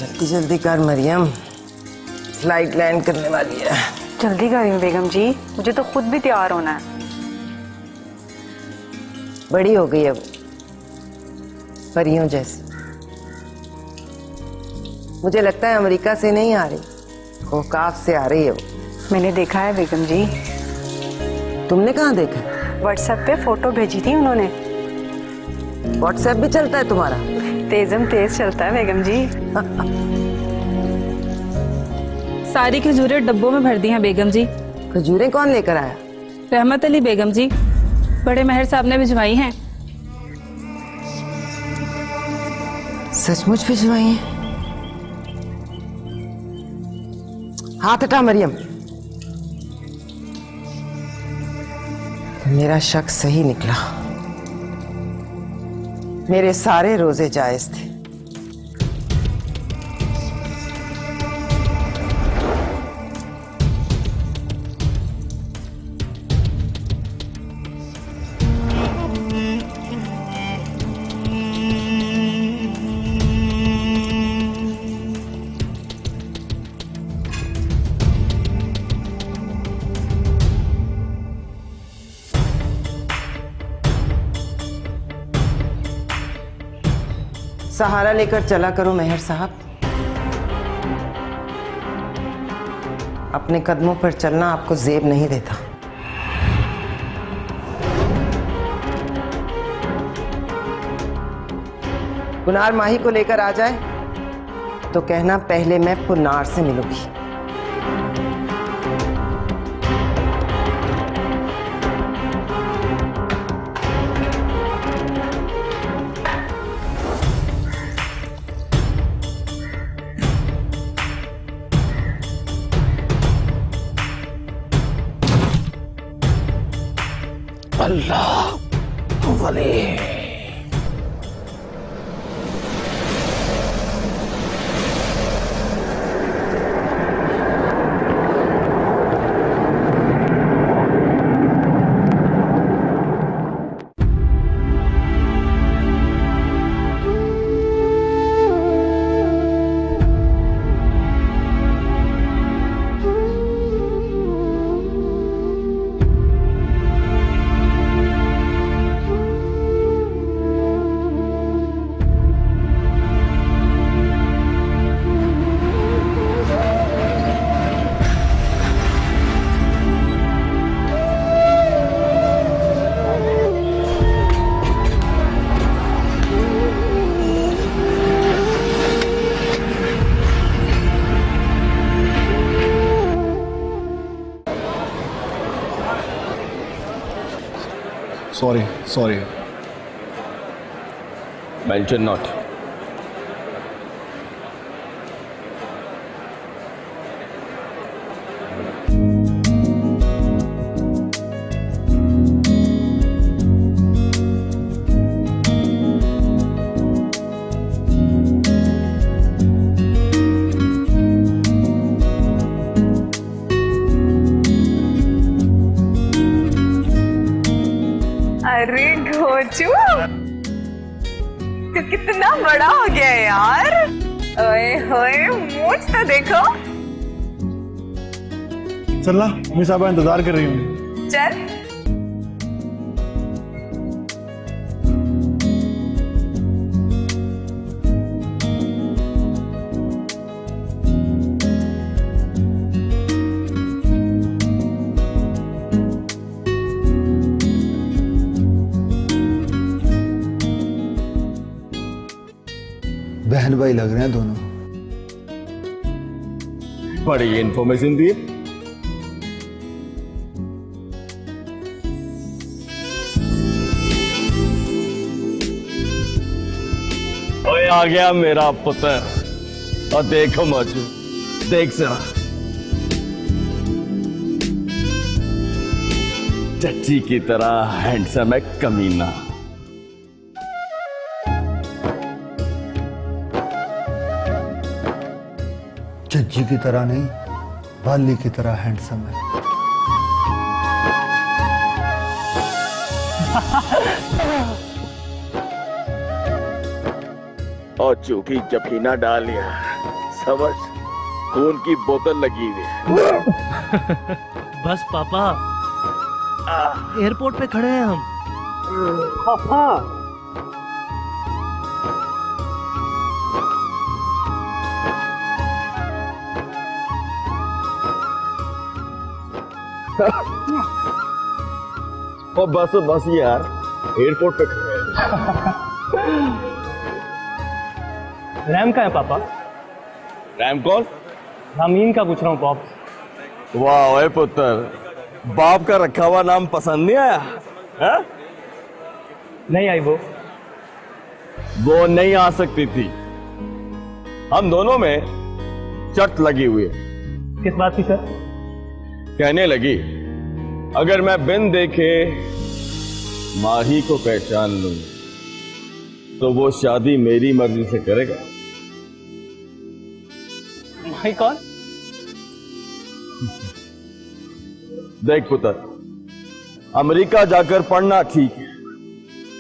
जल्दी जल्दी कर मरियम, फ्लाइट लैंड करने वाली है। जल्दी कर रही हूँ बेगम जी, मुझे तो खुद भी तैयार होना है। बड़ी हो गई है वो, परियों जैसी। मुझे लगता है अमेरिका से नहीं आ रही, औकाफ से आ रही है वो। मैंने देखा है बेगम जी। तुमने कहाँ देखा? व्हाट्सएप पे फोटो भेजी थी उन्होंने। व्हाट्सएप भी चलता है तुम्हारा? तेजम तेज चलता है बेगम जी। सारी खजूरें डब्बों में भर दी हैं बेगम जी। खजूरें कौन लेकर आया? रहमत अली बेगम जी, बड़े महर साहब ने भिजवाई हैं। सचमुच भिजवाई हैं? हाथ हटा मरियम, मेरा शक सही निकला। मेरे सारे रोजे जायज थे। सहारा लेकर चला करो मेहर साहब, अपने कदमों पर चलना आपको जेब नहीं देता। पुनार माही को लेकर आ जाए तो कहना पहले मैं पुनार से मिलूंगी। अल्लाह वली। Sorry. Mention not. अरे घोचू, तू कितना बड़ा हो गया है यार। ओए होए, मूंछ तो देखो। चलना, मैं साहब इंतजार कर रही हूँ। चल। बहन भाई लग रहे हैं दोनों। बड़ी इंफॉर्मेशन दी। ओए आ गया मेरा पुत्र। और देखो मौजू, देख जरा, टट्टी की तरह हैंडसम है कमीना। चज्जी की तरह नहीं, बाली की तरह हैंडसम है। और चूकी जफीना डाल लिया, समझ, खून की बोतल लगी हुई है। बस पापा, एयरपोर्ट पे खड़े हैं हम। पापा ओ बस बस यार, एयरपोर्ट पे खड़े हैं। रैम का है पापा? रैम कौन? रामीन का पूछ रहा हूँ पॉप। वाह ओए पुत्र, बाप का रखा हुआ नाम पसंद नहीं आया? है? नहीं आई वो वो नहीं आ सकती थी, हम दोनों में शर्त लगी हुई है। किस बात की सर? कहने लगी, अगर मैं बिन देखे माही को पहचान लूं तो वो शादी मेरी मर्जी से करेगा। माही कौन? देख पुत्र, अमेरिका जाकर पढ़ना ठीक है,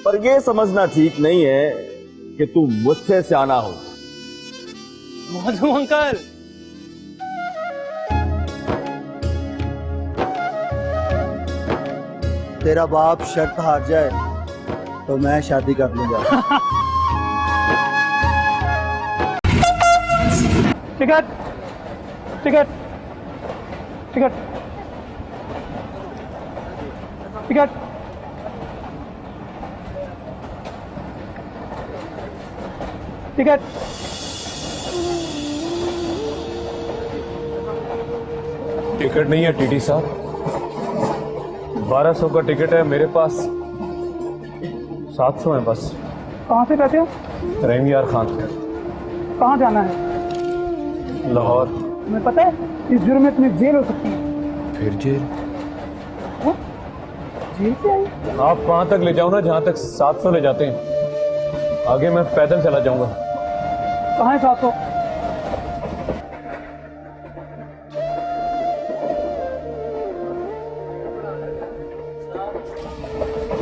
पर यह समझना ठीक नहीं है कि तू मुझसे सियाना हो। मौजू अंकल, तेरा बाप शर्त हार जाए तो मैं शादी कर लूंगा। Ticket ticket ticket ticket ticket. Ticket नहीं है टीटी साहब, 1200 का टिकट है मेरे पास, 700 है बस। कहाँ से कहते हो? रहीम यार खान, कहाँ जाना है? लाहौर। तुम्हें पता है इस जुर्म में तुम्हें जेल हो सकती है। फिर जेल? जेल से आई? आप वहां तक ले जाओ ना जहां तक 700 ले जाते हैं, आगे मैं पैदल चला जाऊंगा। कहाँ है 700?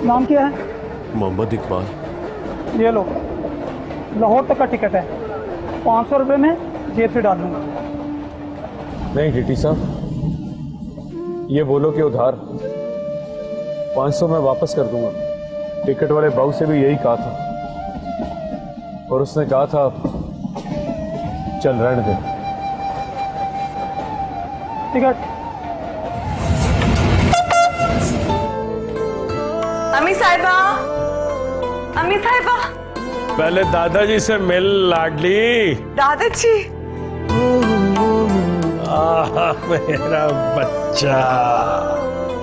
नाम क्या है? मोहम्मद इकबाल। ये लो, लाहौर तक का टिकट है, 500 रुपये में जेब से डाल दूंगा। नहीं टीटी साहब, ये बोलो कि उधार 500 मैं वापस कर दूंगा। टिकट वाले बाबू से भी यही कहा था और उसने कहा था चल रहने दे। टिकट। अम्मी साहिबा, अम्मी साहिबा। पहले दादाजी से मिल लाडली। दादाजी। मेरा बच्चा,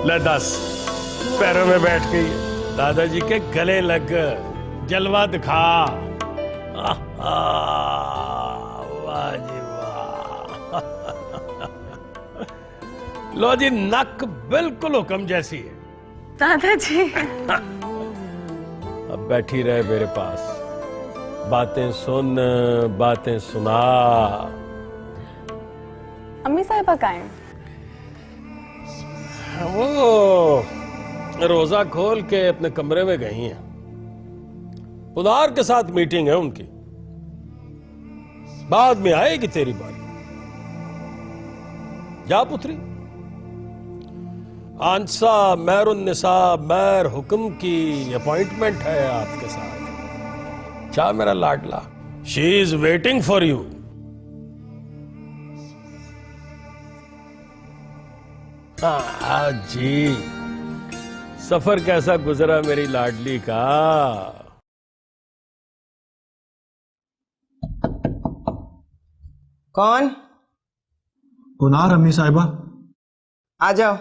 ले 10 पैरों में बैठ गई, दादाजी के गले लग, जलवा दिखा। वाह जी वाह। लो जी, नक बिल्कुल हुक्म जैसी है। दादाजी। अब बैठी रहे मेरे पास, बातें सुन, बातें सुना। अम्मी साहिबा कहाँ हैं? वो रोजा खोल के अपने कमरे में गई हैं, उधार के साथ मीटिंग है उनकी, बाद में आएगी तेरी बारी। जा पुत्री। आंसा मैरुन्निसा मैर हुक्म की अपॉइंटमेंट है आपके साथ। क्या मेरा लाडला, she is waiting for you. हाँ जी, सफर कैसा गुजरा मेरी लाडली का? कौन? गुनार अम्मी साहिबा। आ जाओ।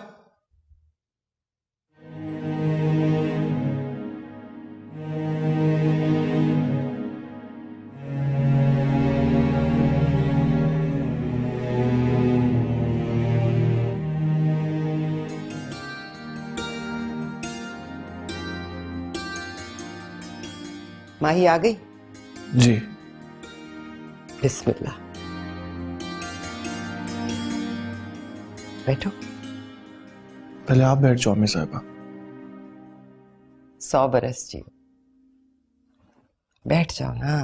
माही आ गई? जी। बिस्मिल्लाह, बैठो। पहले आप बैठ जाओ अम्मी साहिबा। 100 बरस जी, बैठ जाओ ना।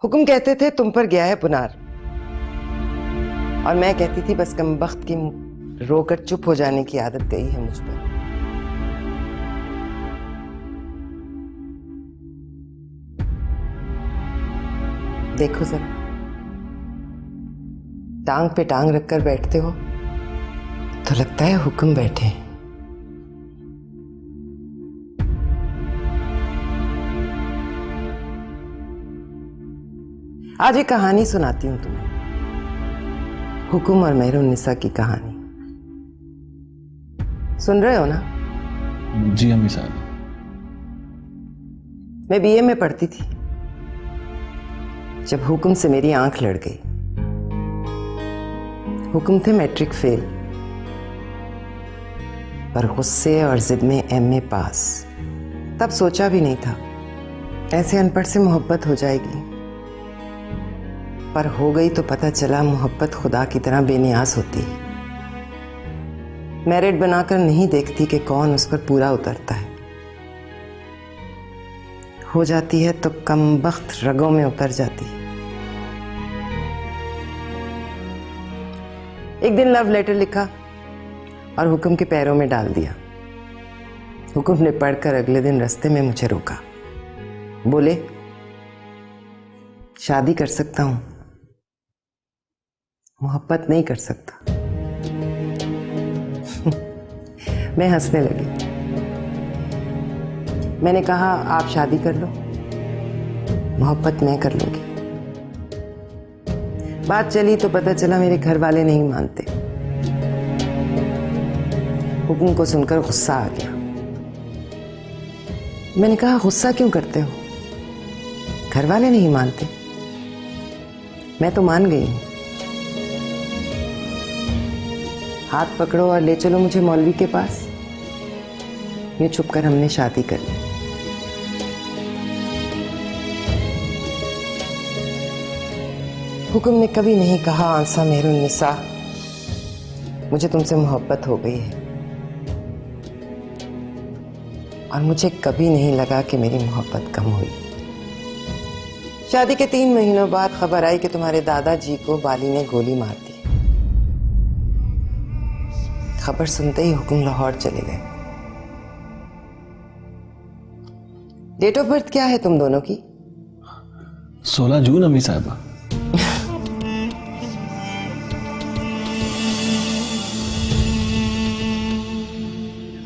हुक्म कहते थे तुम पर गया है पुनार, और मैं कहती थी बस कमबख्त की रोकर चुप हो जाने की आदत गई है मुझ पर। देखो जरा, टांग पे टांग रखकर बैठते हो तो लगता है हुक्म बैठे हैं। आज एक कहानी सुनाती हूं तुम्हें, हुक्म और मेहरुन्निसा की कहानी। सुन रहे हो ना? जी अम्मी साहब। मैं बीए में पढ़ती थी जब हुक्म से मेरी आंख लड़ गई। हुक्म थे मैट्रिक फेल, पर गुस्से और जिद में एमए पास। तब सोचा भी नहीं था ऐसे अनपढ़ से मोहब्बत हो जाएगी, पर हो गई तो पता चला मोहब्बत खुदा की तरह बेनियाज होती है। मेरिट बनाकर नहीं देखती कि कौन उस पर पूरा उतरता है। हो जाती है तो कमबख्त रगों में उतर जाती है। एक दिन लव लेटर लिखा और हुक्म के पैरों में डाल दिया। हुक्म ने पढ़कर अगले दिन रास्ते में मुझे रोका। बोले, शादी कर सकता हूं, मोहब्बत नहीं कर सकता। मैं हंसने लगी। मैंने कहा, आप शादी कर लो, मोहब्बत मैं कर लूंगी। बात चली तो पता चला मेरे घर वाले नहीं मानते। हुक्म को सुनकर गुस्सा आ गया। मैंने कहा, गुस्सा क्यों करते हो? घर वाले नहीं मानते, मैं तो मान गई हूं। हाथ पकड़ो और ले चलो मुझे मौलवी के पास। यूं छुपकर हमने शादी कर ली। हुक्म ने कभी नहीं कहा, आंसा मेहरुन्निसा, मुझे तुमसे मोहब्बत हो गई है। और मुझे कभी नहीं लगा कि मेरी मोहब्बत कम हुई। शादी के 3 महीनों बाद खबर आई कि तुम्हारे दादाजी को बाली ने गोली मार दी। खबर सुनते ही हुक्म लाहौर चले गए। डेट ऑफ बर्थ क्या है तुम दोनों की? 16 जून अम्मी साहबा।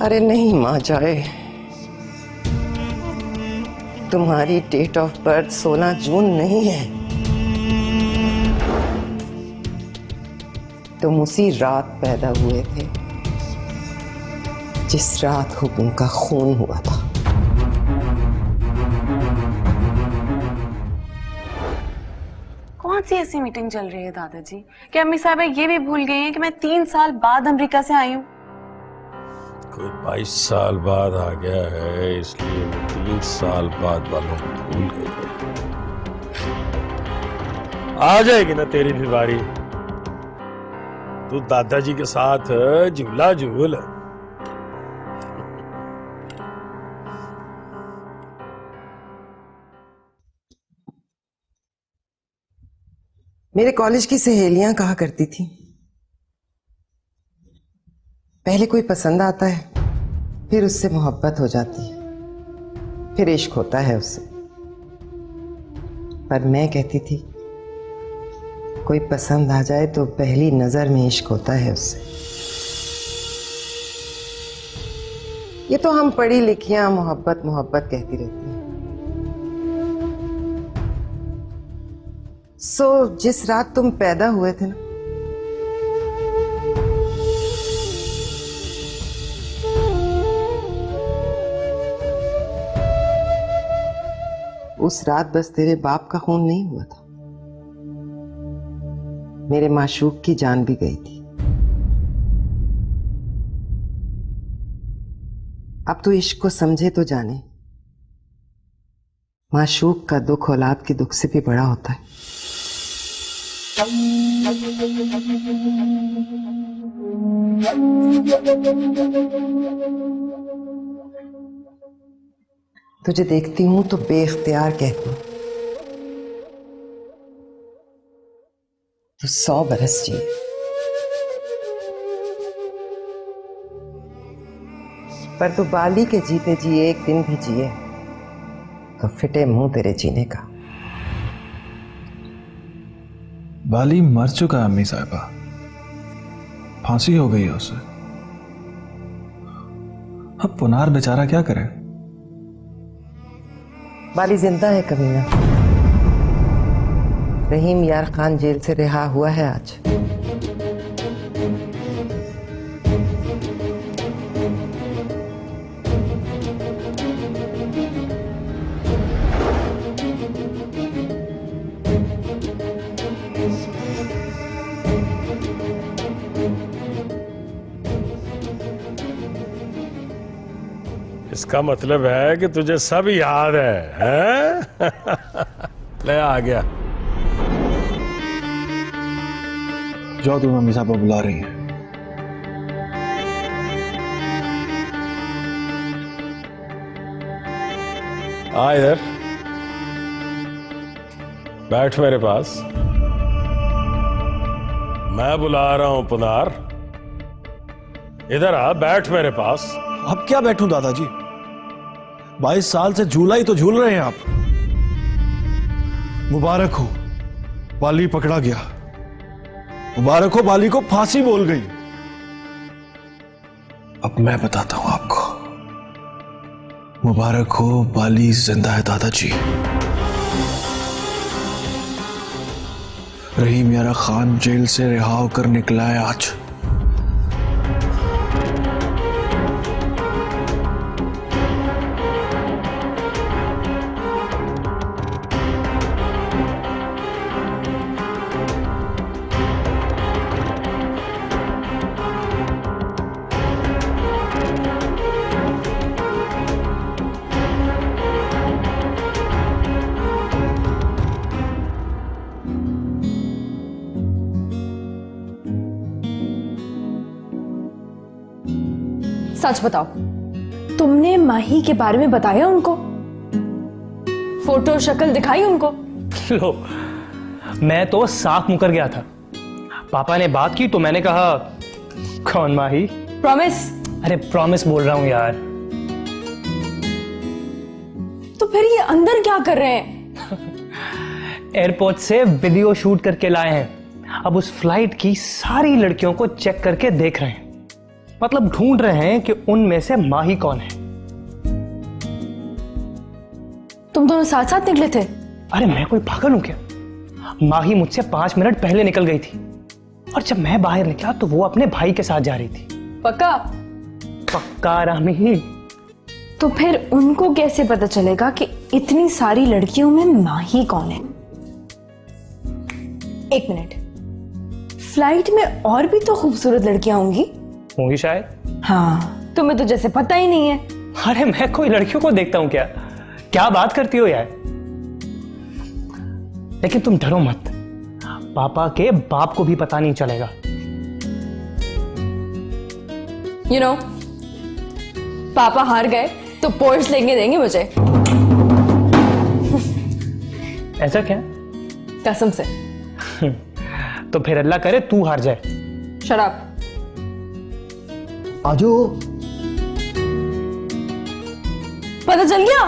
अरे नहीं मां जाए, तुम्हारी डेट ऑफ बर्थ 16 जून नहीं है। तुम उसी रात पैदा हुए थे जिस रात हुक्म का खून हुआ था। कौन सी ऐसी मीटिंग चल रही है दादाजी कि अम्मी साहब ये भी भूल गई हैं कि मैं 3 साल बाद अमेरिका से आई हूँ? कोई 22 साल बाद आ गया है, इसलिए वो 3 साल बाद वालों को भूल गए। आ जाएगी ना तेरी भी बारी, तू दादाजी के साथ झूला झूल। मेरे कॉलेज की सहेलियां कहा करती थी, पहले कोई पसंद आता है, फिर उससे मोहब्बत हो जाती है, फिर इश्क होता है उससे। पर मैं कहती थी, कोई पसंद आ जाए तो पहली नजर में इश्क होता है उससे। ये तो हम पढ़ी लिखियां मोहब्बत मोहब्बत कहती रहती हैं। जिस रात तुम पैदा हुए थे ना, उस रात बस तेरे बाप का खून नहीं हुआ था, मेरे माशूक की जान भी गई थी। अब तो इश्क को समझे तो जाने, माशूक का दुख औलाद के दुख से भी बड़ा होता है। तुझे देखती हूं तो बेइख्तियार कहती हूं, तो 100 बरस जिए। पर तू बाली के जीते जी एक दिन भी जिए तो फिटे मुंह तेरे जीने का। बाली मर चुका है अम्मी साहिबा, फांसी हो गई है उसे। अब पुनार बेचारा क्या करे? बाली जिंदा है कमीना। रहीम यार खान जेल से रिहा हुआ है आज। इसका मतलब है कि तुझे सब याद है? ले आ गया। जाओ, तुम अम्मी साहबा बुला रही हैं। आ इधर बैठ मेरे पास। मैं बुला रहा हूं पुनार, इधर आ, बैठ मेरे पास। अब क्या बैठूं दादाजी? 22 साल से झूला ही तो झूल रहे हैं आप। मुबारक हो, बाली पकड़ा गया। मुबारक हो, बाली को फांसी बोल गई। अब मैं बताता हूं आपको। मुबारक हो, बाली जिंदा है दादाजी। रहीम यारा खान जेल से रिहा होकर निकला है आज। सच बताओ, तुमने माही के बारे में बताया उनको? फोटो शक्ल दिखाई उनको? लो, मैं तो साफ मुकर गया था। पापा ने बात की तो मैंने कहा कौन माही? प्रॉमिस? अरे प्रॉमिस बोल रहा हूं यार। तो फिर ये अंदर क्या कर रहे हैं? एयरपोर्ट से वीडियो शूट करके लाए हैं। अब उस फ्लाइट की सारी लड़कियों को चेक करके देख रहे हैं। मतलब ढूंढ रहे हैं कि उनमें से माही कौन है। तुम दोनों साथ साथ निकले थे? अरे मैं कोई पागल हूं क्या? माही मुझसे 5 मिनट पहले निकल गई थी और जब मैं बाहर निकला तो वो अपने भाई के साथ जा रही थी। पक्का? पक्का रामी। तो फिर उनको कैसे पता चलेगा कि इतनी सारी लड़कियों में माही कौन है? एक मिनट, फ्लाइट में और भी तो खूबसूरत लड़कियां होंगी शायद। हाँ, तुम्हें तो जैसे पता ही नहीं है। अरे मैं कोई लड़कियों को देखता हूं क्या? क्या बात करती हो यार? लेकिन तुम डरो मत, पापा के बाप को भी पता नहीं चलेगा। You know, पापा हार गए तो पोर्स लेके देंगे मुझे। ऐसा क्या? कसम से। तो फिर अल्लाह करे तू हार जाए। शराब। आजो, पता चल गया?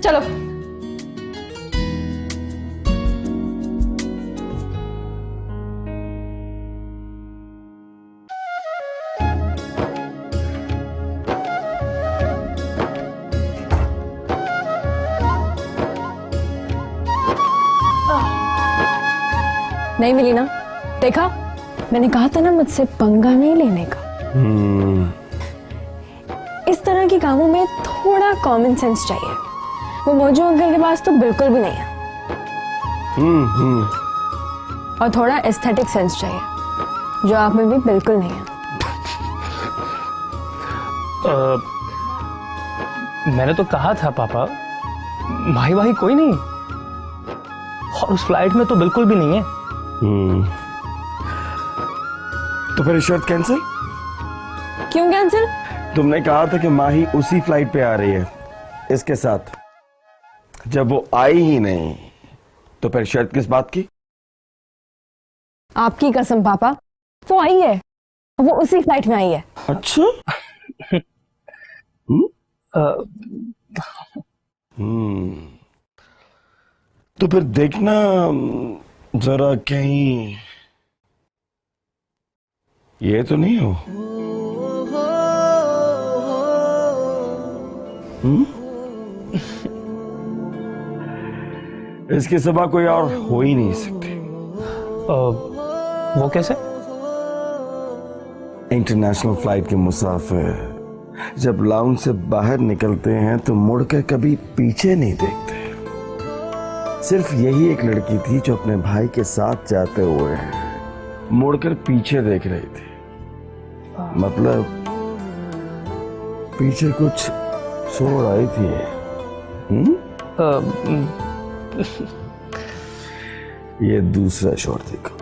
चलो। नहीं मिली ना? देखा, मैंने कहा था ना मुझसे पंगा नहीं लेने का। इस तरह के कामों में थोड़ा कॉमन सेंस चाहिए। वो मोजू अंकल के पास तो बिल्कुल भी नहीं है। और थोड़ा एस्थेटिक सेंस चाहिए जो आप में भी बिल्कुल नहीं है। मैंने तो कहा था पापा, भाई भाई कोई नहीं, और उस फ्लाइट में तो बिल्कुल भी नहीं है। तो फिर शर्त कैंसिल? क्यों कैंसिल? तुमने कहा था कि माही उसी फ्लाइट पे आ रही है इसके साथ। जब वो आई ही नहीं तो फिर शर्त किस बात की? आपकी कसम पापा, वो आई है, वो उसी फ्लाइट में आई है। अच्छा। तो फिर देखना जरा कहीं ये तो नहीं हो। इसके सिवा कोई और हो ही नहीं सकती। वो कैसे? इंटरनेशनल फ्लाइट के मुसाफिर जब लाउंज से बाहर निकलते हैं तो मुड़कर कभी पीछे नहीं देखते। सिर्फ यही एक लड़की थी जो अपने भाई के साथ जाते हुए मुड़कर पीछे देख रही थी। मतलब पीछे कुछ छोड़ आई थी। ये दूसरा शोर देखो।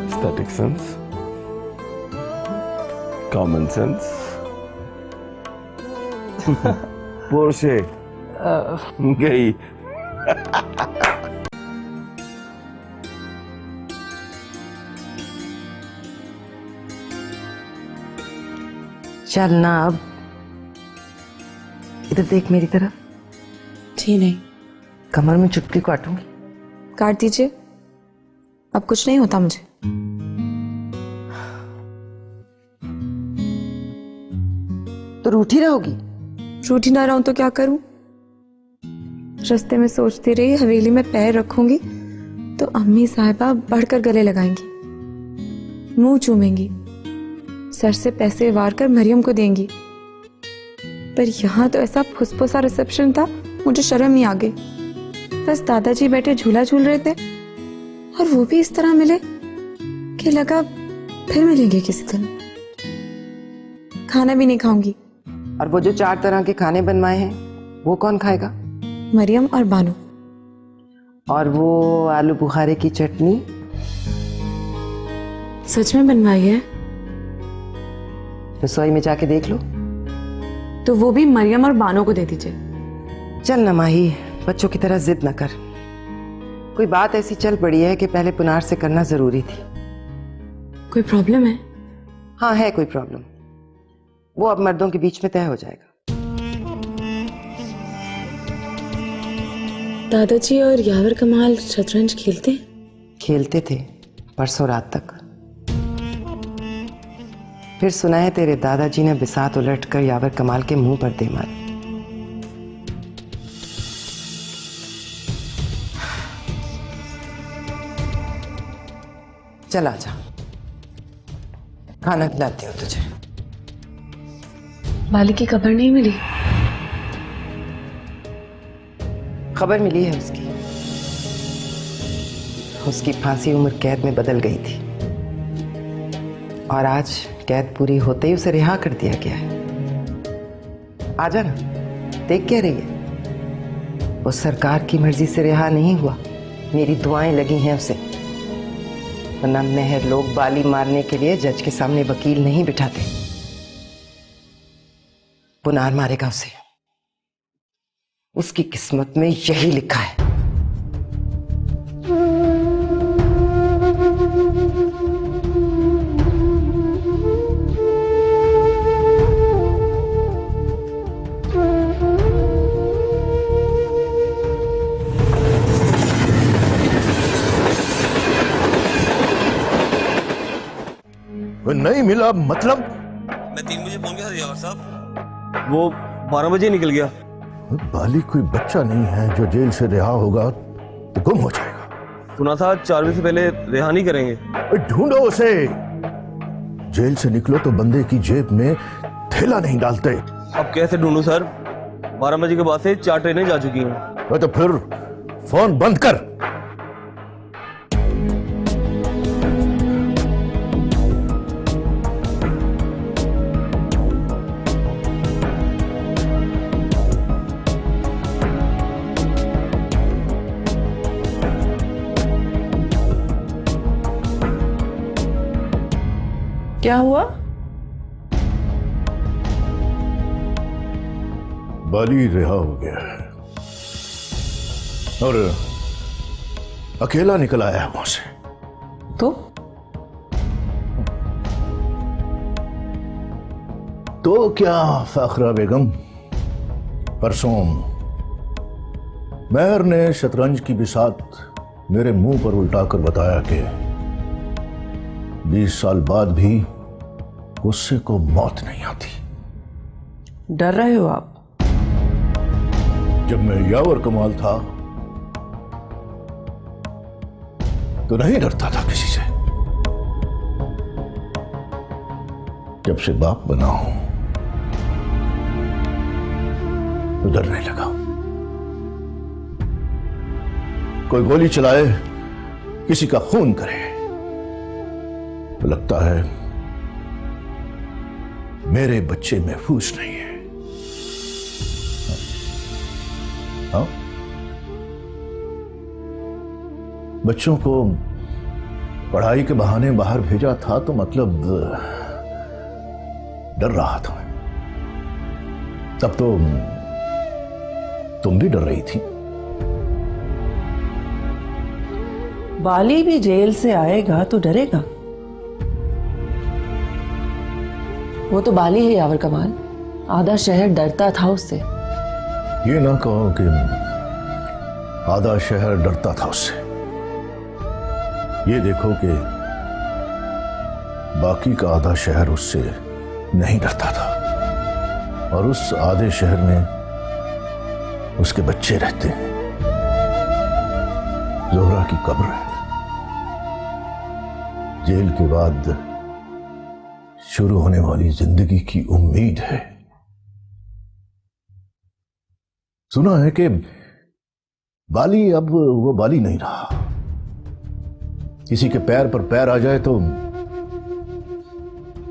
Aesthetic sense, common sense, Porsche गई। चल ना अब, इधर देख मेरी तरफ। जी नहीं। कमर में चुटकी काटूंगी। काट दीजिए, अब कुछ नहीं होता मुझे। तो रूठी रहोगी? रूठी ना रहूं तो क्या करूं? रास्ते में सोचती रही हवेली में पैर रखूंगी तो अम्मी साहिबा बढ़कर गले लगाएंगी, मुंह चूमेंगी, सर से पैसे वार कर मरियम को देंगी। पर यहाँ तो ऐसा फुसफुसा रिसेप्शन था, मुझे शर्म ही आ गई। बस दादाजी बैठे झूला झूल रहे थे और वो भी इस तरह मिले कि लगा फिर मिलेंगे किसी दिन। खाना भी नहीं खाऊंगी। और वो जो 4 तरह के खाने बनवाए हैं वो कौन खाएगा? मरियम और बानू। और वो आलू बुखारे की चटनी सच में बनवाई है? रसोई में जाके देख लो। तो वो भी मरियम और बानो को दे दीजिए। चल ना माही, बच्चों की तरह जिद न कर। कोई बात ऐसी चल पड़ी है कि पहले पुनार से करना जरूरी थी। कोई प्रॉब्लम है? हाँ है कोई प्रॉब्लम, वो अब मर्दों के बीच में तय हो जाएगा। दादाजी और यावर कमाल शतरंज खेलते हैं? खेलते थे परसों रात तक। फिर सुना है तेरे दादाजी ने बिसात उलट कर यावर कमाल के मुंह पर दे मारी। चल आजा, खाना खिलाती हूँ तुझे। बाली की खबर नहीं मिली? खबर मिली है उसकी फांसी उम्र कैद में बदल गई थी और आज कैद पूरी होते ही उसे रिहा कर दिया गया है। आजा ना, देख क्या रही है? वो सरकार की मर्जी से रिहा नहीं हुआ, मेरी दुआएं लगी हैं उसे। वरना मेहर लोग बाली मारने के लिए जज के सामने वकील नहीं बिठाते। पुनार मारेगा उसे, उसकी किस्मत में यही लिखा है। नहीं मिला मतलब? मैं 3 बजे पहुंच गया था यावर साहब, वो 12 बजे निकल गया। बाली कोई बच्चा नहीं है जो जेल से रिहा होगा तो गुम हो जाएगा। सुना था 4 बजे से पहले रिहा नहीं करेंगे। ढूंढो उसे। जेल से निकलो तो बंदे की जेब में थैला नहीं डालते। अब कैसे ढूंढूं सर? 12 बजे के बाद से 4 ट्रेनें जा चुकी हैं। तो फिर फोन बंद कर। क्या हुआ? बाली रिहा हो गया है और अकेला निकल आया है वहां से। तो क्या फाखरा बेगम, परसों महर ने शतरंज की बिसात मेरे मुंह पर उल्टाकर बताया कि 20 साल बाद भी गुस्से को मौत नहीं आती। डर रहे हो आप? जब मैं यावर कमाल था तो नहीं डरता था किसी से। जब से बाप बना हूं तो डरने लगा। कोई गोली चलाए, किसी का खून करे तो लगता है मेरे बच्चे महफूज नहीं है। हाँ? बच्चों को पढ़ाई के बहाने बाहर भेजा था तो मतलब डर रहा था। तब तो तुम भी डर रही थी। बाली भी जेल से आएगा तो डरेगा। वो तो बाली है यावर कमाल, आधा शहर डरता था उससे। ये ना कहो कि आधा शहर डरता था उससे। ये देखो कि बाकी का आधा शहर उससे नहीं डरता था और उस आधे शहर में उसके बच्चे रहते हैं। जोहरा की कब्र है। जेल के बाद शुरू होने वाली जिंदगी की उम्मीद है। सुना है कि बाली अब वो बाली नहीं रहा। किसी के पैर पर पैर आ जाए तो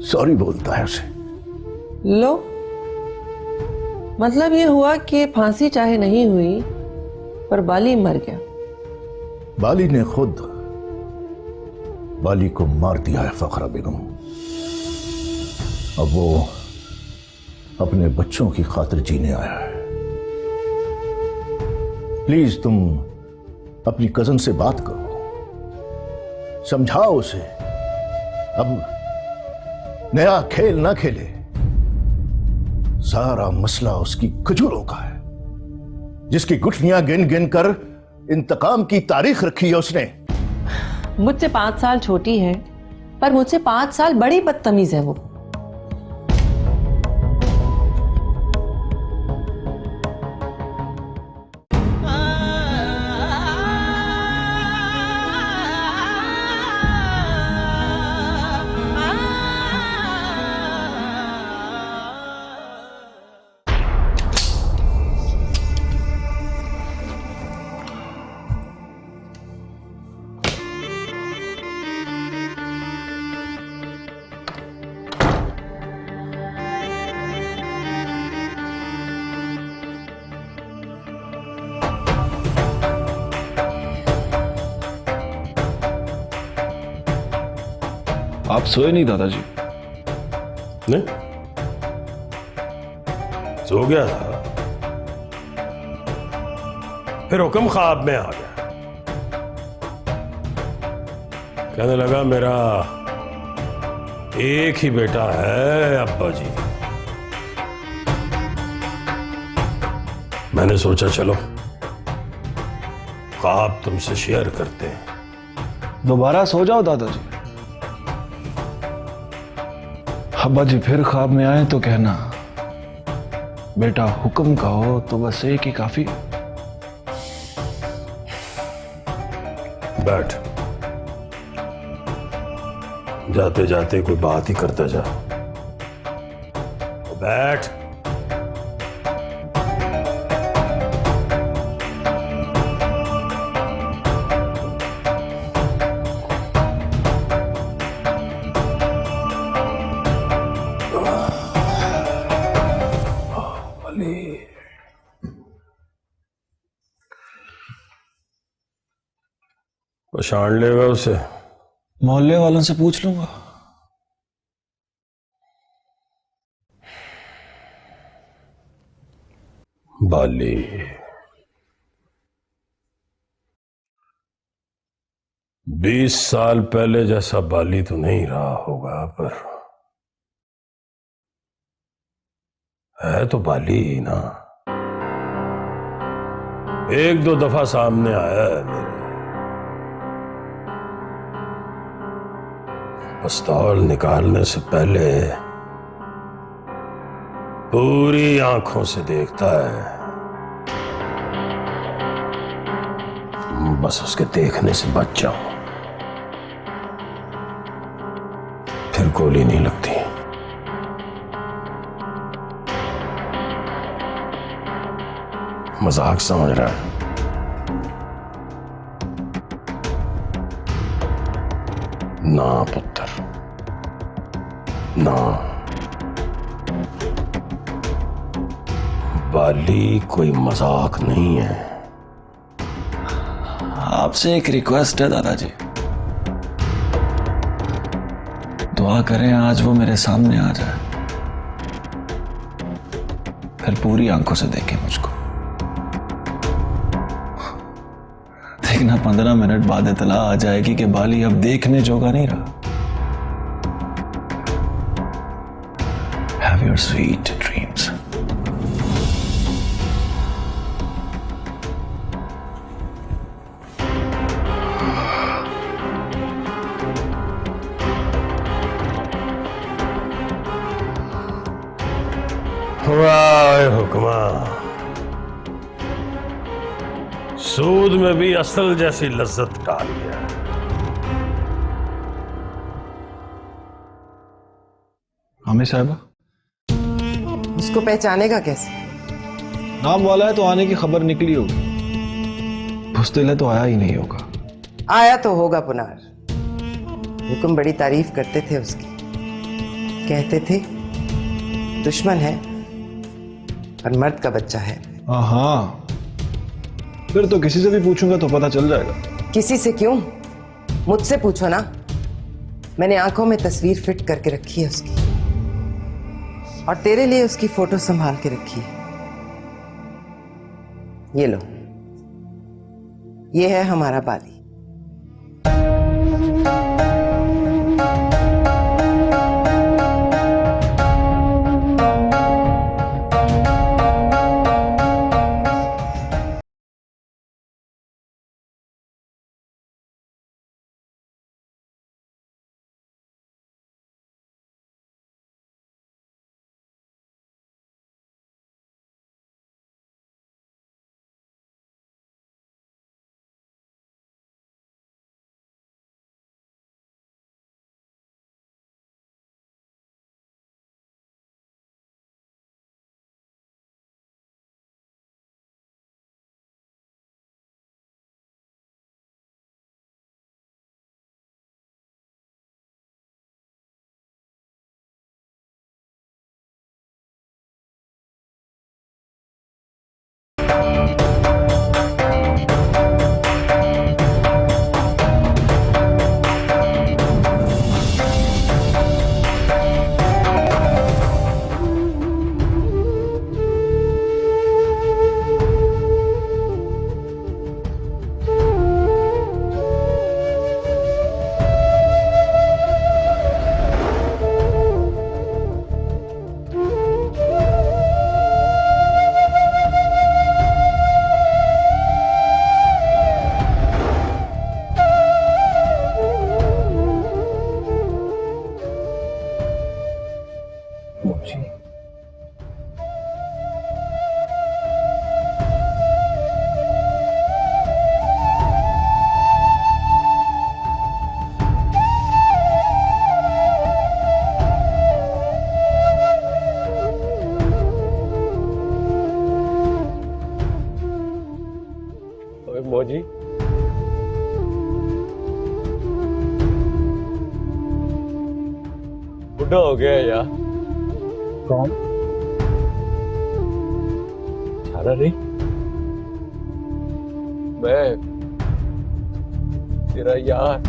सॉरी बोलता है उसे। लो, मतलब ये हुआ कि फांसी चाहे नहीं हुई पर बाली मर गया। बाली ने खुद बाली को मार दिया है फखरा बेगम। अब वो अपने बच्चों की खातिर जीने आया है। प्लीज तुम अपनी कजन से बात करो, समझाओ उसे अब नया खेल ना खेले। सारा मसला उसकी खजूरों का है, जिसकी गुठलियां गिन गिन कर इंतकाम की तारीख रखी है उसने। मुझसे 5 साल छोटी है पर मुझसे 5 साल बड़ी बदतमीज है वो। आप सोए नहीं दादाजी? नहीं, सो गया था, फिर हुक्म ख्वाब में आ गया। कहने लगा मेरा एक ही बेटा है अब्बा जी। मैंने सोचा चलो ख्वाब तुमसे शेयर करते हैं। दोबारा सो जाओ दादाजी। अब्बा जी फिर ख्वाब में आए तो कहना बेटा हुक्म का हो तो बस एक ही काफी। बैठ, जाते जाते कोई बात ही करता जा। बैठ। पहचान लेगा उसे? मोहल्ले वालों से पूछ लूंगा। बाली, बीस साल पहले जैसा बाली तो नहीं रहा होगा, पर है तो बाली ही ना। एक दो दफा सामने आया है मेरे, पिस्तौल निकालने से पहले पूरी आंखों से देखता है, बस उसके देखने से बच जाऊं, फिर गोली नहीं लगती। मजाक समझ रहा है? ना पुत्र, ना। बाली कोई मजाक नहीं है। आपसे एक रिक्वेस्ट है दादाजी, दुआ करें आज वो मेरे सामने आ जाए, फिर पूरी आंखों से देखे मुझको। देखना 15 मिनट बाद इतला आ जाएगी कि बाली अब देखने जोगा नहीं रहा। Have your sweet dreams. वाह हुक्मा, सूद में भी असल जैसी लज्जत डाल गया। मम्मी साहबा, उसको पहचानेगा कैसे? नाम वाला है तो आने की खबर निकली होगी, पुस्तैल है तो आया ही नहीं होगा। आया तो होगा पुनार। हुक्म बड़ी तारीफ करते थे उसकी, कहते थे दुश्मन है और मर्द का बच्चा है। हाँ, फिर तो किसी से भी पूछूंगा तो पता चल जाएगा। किसी से क्यों, मुझसे पूछो ना। मैंने आंखों में तस्वीर फिट करके रखी है उसकी, और तेरे लिए उसकी फोटो संभाल के रखी है। ये लो, ये है हमारा बाली। मौजी, बुढ़ा हो गया यार। कौन? सारा नहीं, मैं तेरा यार।